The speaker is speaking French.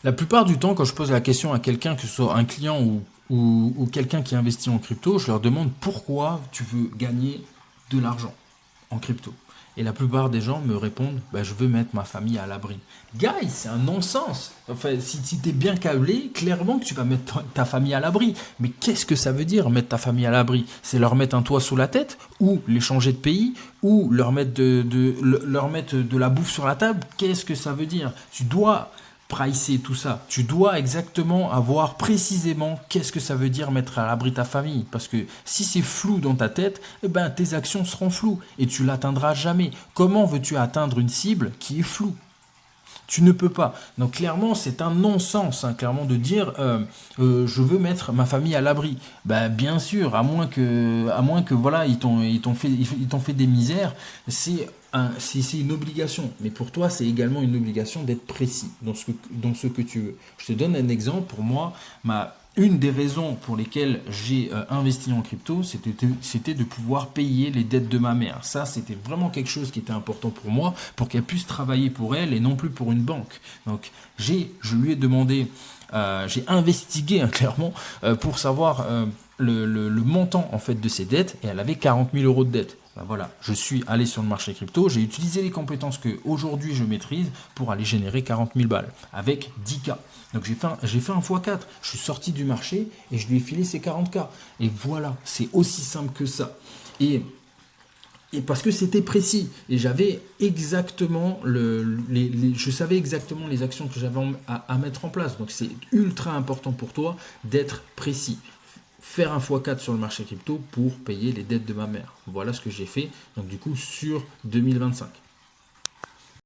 La plupart du temps, quand je pose la question à quelqu'un, que ce soit un client ou quelqu'un qui investit en crypto, je leur demande pourquoi tu veux gagner de l'argent en crypto. Et la plupart des gens me répondent, bah, je veux mettre ma famille à l'abri. Guys, c'est un non-sens. Enfin, si tu es bien câblé, clairement que tu vas mettre ta famille à l'abri. Mais qu'est-ce que ça veut dire mettre ta famille à l'abri? C'est leur mettre un toit sous la tête, ou les changer de pays, ou leur mettre leur mettre de la bouffe sur la table? Qu'est-ce que ça veut dire? Tu dois pricer tout ça. Tu dois exactement avoir précisément qu'est-ce que ça veut dire mettre à l'abri ta famille. Parce que si c'est flou dans ta tête, eh ben, tes actions seront floues et tu l'atteindras jamais. Comment veux-tu atteindre une cible qui est floue? Tu ne peux pas. Donc clairement, c'est un non-sens, hein, clairement, de dire je veux mettre ma famille à l'abri. Ben, bien sûr, à moins que voilà, ils t'ont fait des misères, c'est une obligation. Mais pour toi, c'est également une obligation d'être précis dans ce que tu veux. Je te donne un exemple. Pour moi, une des raisons pour lesquelles j'ai investi en crypto, c'était de pouvoir payer les dettes de ma mère. Ça, c'était vraiment quelque chose qui était important pour moi, pour qu'elle puisse travailler pour elle et non plus pour une banque. Donc, je lui ai demandé, j'ai investigué hein, clairement pour savoir le montant en fait de ses dettes, et elle avait 40 000 euros de dettes. Ben voilà, je suis allé sur le marché crypto, j'ai utilisé les compétences que aujourd'hui je maîtrise pour aller générer 40 000 balles avec 10K. Donc j'ai fait un x4, je suis sorti du marché et je lui ai filé ses 40K. Et voilà, c'est aussi simple que ça. Et parce que c'était précis et j'avais exactement je savais exactement les actions que j'avais à mettre en place. Donc c'est ultra important pour toi d'être précis. Faire un x4 sur le marché crypto pour payer les dettes de ma mère. Voilà ce que j'ai fait, donc du coup sur 2025.